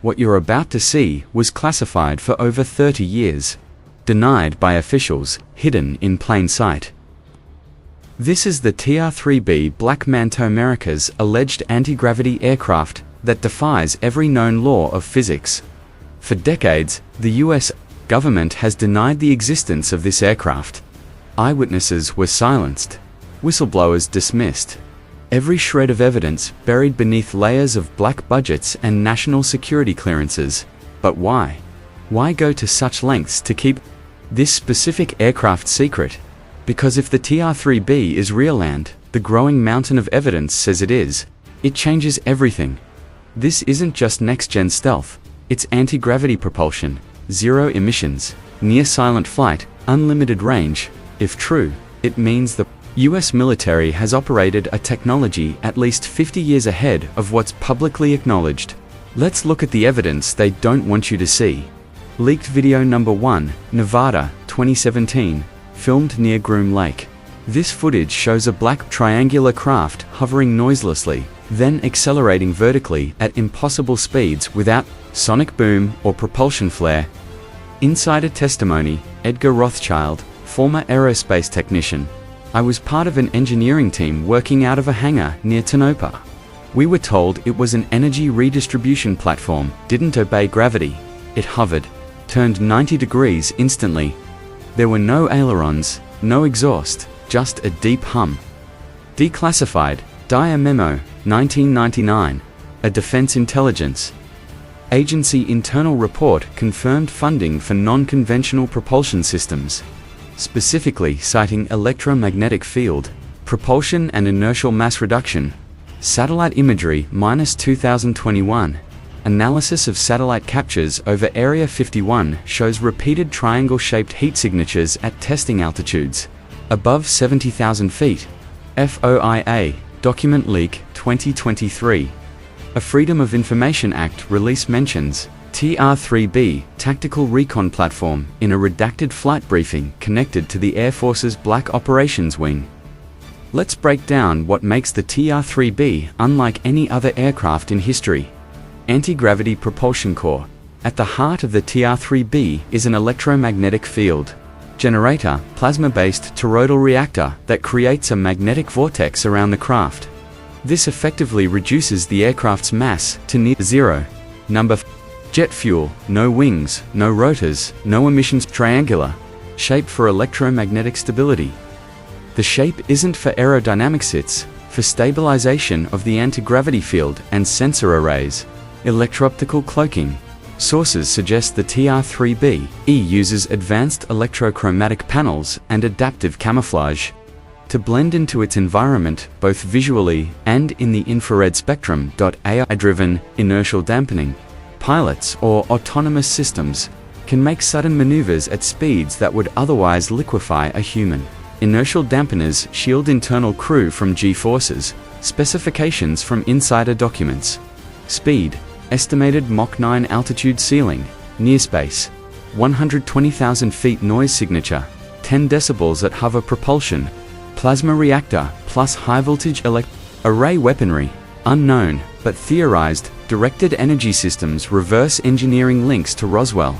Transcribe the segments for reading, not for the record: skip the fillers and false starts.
What you're about to see was classified for over 30 years. Denied by officials, hidden in plain sight. This is the TR-3B Black Manta America's alleged anti-gravity aircraft that defies every known law of physics. For decades, the US government has denied the existence of this aircraft. Eyewitnesses were silenced. Whistleblowers dismissed. Every shred of evidence buried beneath layers of black budgets and national security clearances. But why? Why go to such lengths to keep this specific aircraft secret? Because if the TR-3B is real and the growing mountain of evidence says it is, it changes everything. This isn't just next-gen stealth, it's anti-gravity propulsion, zero emissions, near-silent flight, unlimited range. If true, it means the US military has operated a technology at least 50 years ahead of what's publicly acknowledged. Let's look at the evidence they don't want you to see. Leaked video number 1, Nevada, 2017, filmed near Groom Lake. This footage shows a black triangular craft hovering noiselessly, then accelerating vertically at impossible speeds without sonic boom or propulsion flare. Insider testimony, Edgar Rothschild, former aerospace technician. I was part of an engineering team working out of a hangar near Tonopah. We were told it was an energy redistribution platform, didn't obey gravity. It hovered, turned 90 degrees instantly. There were no ailerons, no exhaust, just a deep hum. Declassified, Dire Memo, 1999, a Defense Intelligence Agency internal report confirmed funding for non-conventional propulsion systems, specifically citing electromagnetic field, propulsion and inertial mass reduction. Satellite imagery -2021. Analysis of satellite captures over Area 51 shows repeated triangle-shaped heat signatures at testing altitudes above 70,000 feet. FOIA, document leak 2023. A Freedom of Information Act release mentions TR-3B tactical recon platform in a redacted flight briefing connected to the Air Force's Black Operations Wing. Let's break down what makes the TR-3B unlike any other aircraft in history. Anti-gravity propulsion core. At the heart of the TR-3B is an electromagnetic field generator, plasma-based toroidal reactor that creates a magnetic vortex around the craft. This effectively reduces the aircraft's mass to near zero. Jet fuel, no wings, no rotors, no emissions. Triangular, shaped for electromagnetic stability. The shape isn't for aerodynamics, it's for stabilization of the anti-gravity field and sensor arrays. Electro-optical cloaking. Sources suggest the TR-3B uses advanced electrochromatic panels and adaptive camouflage to blend into its environment both visually and in the infrared spectrum. AI-driven inertial dampening. Pilots or autonomous systems can make sudden maneuvers at speeds that would otherwise liquefy a human. Inertial dampeners shield internal crew from G-forces. Specifications from insider documents. Speed, estimated Mach 9 altitude ceiling, near space, 120,000 feet noise signature, 10 decibels at hover propulsion, plasma reactor plus high voltage array weaponry, unknown, but theorized, directed energy systems reverse engineering links to Roswell.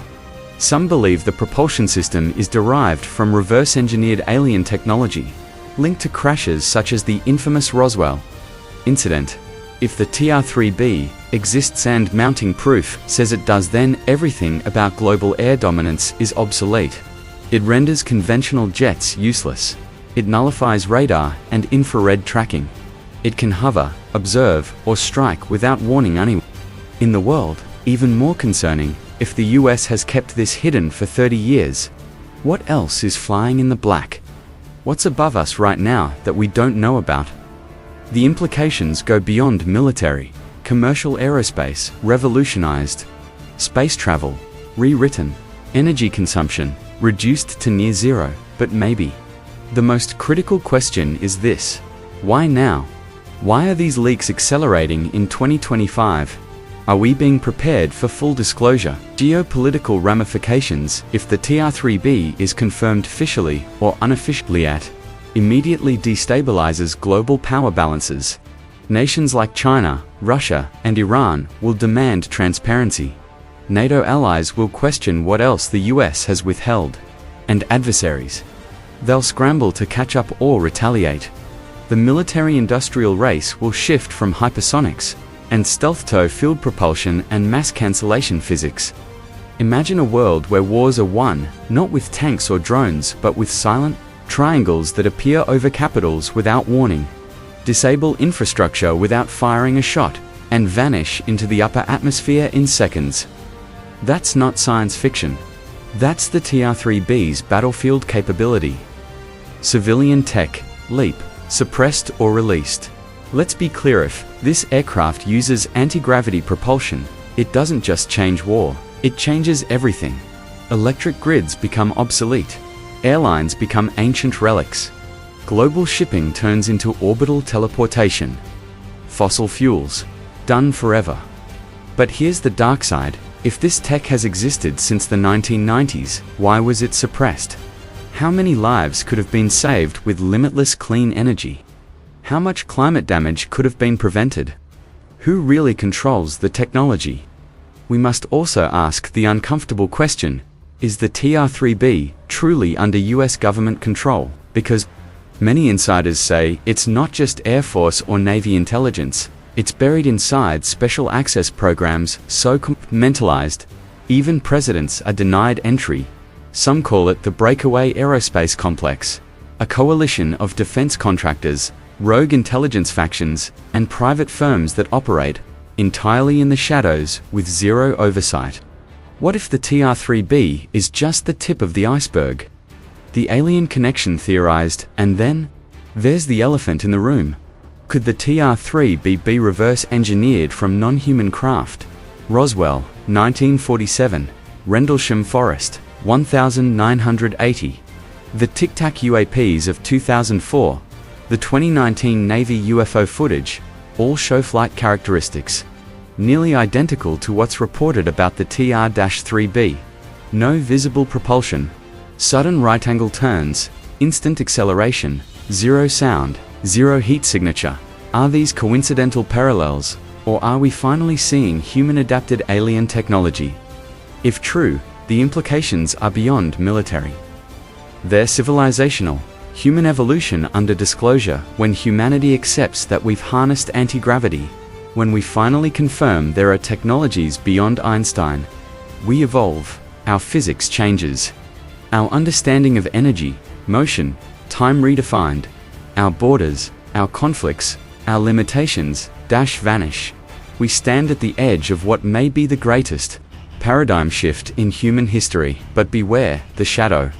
Some believe the propulsion system is derived from reverse engineered alien technology, linked to crashes such as the infamous Roswell incident. If the TR-3B exists and mounting proof says it does, then everything about global air dominance is obsolete. It renders conventional jets useless. It nullifies radar and infrared tracking. It can hover, observe, or strike without warning anyone in the world. Even more concerning, if the US has kept this hidden for 30 years, what else is flying in the black? What's above us right now that we don't know about? The implications go beyond military. Commercial aerospace revolutionized. Space travel rewritten. Energy consumption reduced to near zero. But maybe the most critical question is this: why now? Why are these leaks accelerating in 2025? Are we being prepared for full disclosure? Geopolitical ramifications. If the TR-3B is confirmed officially or unofficially, immediately destabilizes global power balances. Nations like China, Russia, and Iran will demand transparency. NATO allies will question what else the US has withheld. And adversaries, they'll scramble to catch up or retaliate. The military-industrial race will shift from hypersonics and stealth tow-filled propulsion and mass cancellation physics. Imagine a world where wars are won, not with tanks or drones, but with silent triangles that appear over capitals without warning, disable infrastructure without firing a shot, and vanish into the upper atmosphere in seconds. That's not science fiction. That's the TR-3B's battlefield capability. Civilian tech, leap, suppressed or released. Let's be clear, if this aircraft uses anti-gravity propulsion, it doesn't just change war, it changes everything. Electric grids become obsolete. Airlines become ancient relics. Global shipping turns into orbital teleportation. Fossil fuels, done forever. But here's the dark side. If this tech has existed since the 1990s, why was it suppressed? How many lives could have been saved with limitless clean energy? How much climate damage could have been prevented? Who really controls the technology? We must also ask the uncomfortable question, is the TR-3B truly under US government control? Because many insiders say it's not just Air Force or Navy intelligence, it's buried inside special access programs so compartmentalized, even presidents are denied entry. Some call it the breakaway aerospace complex, a coalition of defense contractors, rogue intelligence factions, and private firms that operate entirely in the shadows with zero oversight. What if the TR-3B is just the tip of the iceberg? The alien connection theorized, and then there's the elephant in the room. Could the TR-3B be reverse engineered from non-human craft? Roswell, 1947, Rendlesham Forest, 1980. The Tic Tac UAPs of 2004, the 2019 Navy UFO footage, all show flight characteristics nearly identical to what's reported about the TR-3B. No visible propulsion, sudden right-angle turns, instant acceleration, zero sound, zero heat signature. Are these coincidental parallels, or are we finally seeing human-adapted alien technology? If true, the implications are beyond military. They're civilizational, human evolution under disclosure. When humanity accepts that we've harnessed anti-gravity, when we finally confirm there are technologies beyond Einstein, we evolve, our physics changes. Our understanding of energy, motion, time redefined. Our borders, our conflicts, our limitations, vanish. We stand at the edge of what may be the greatest paradigm shift in human history, but beware the shadow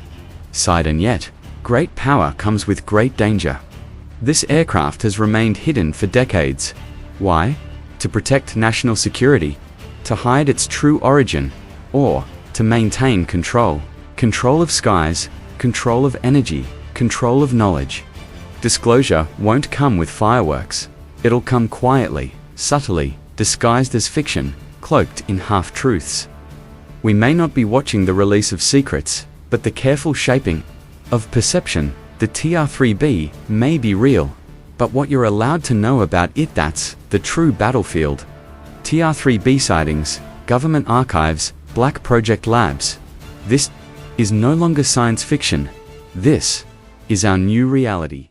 side, and yet, great power comes with great danger. This aircraft has remained hidden for decades. Why? To protect national security, to hide its true origin, or to maintain control. Control of skies, control of energy, control of knowledge. Disclosure won't come with fireworks. It'll come quietly, subtly, disguised as fiction, cloaked in half-truths. We may not be watching the release of secrets, but the careful shaping of perception. The TR-3B may be real, but what you're allowed to know about it, that's the true battlefield. TR-3B sightings, government archives, black project labs. This is no longer science fiction. This is our new reality.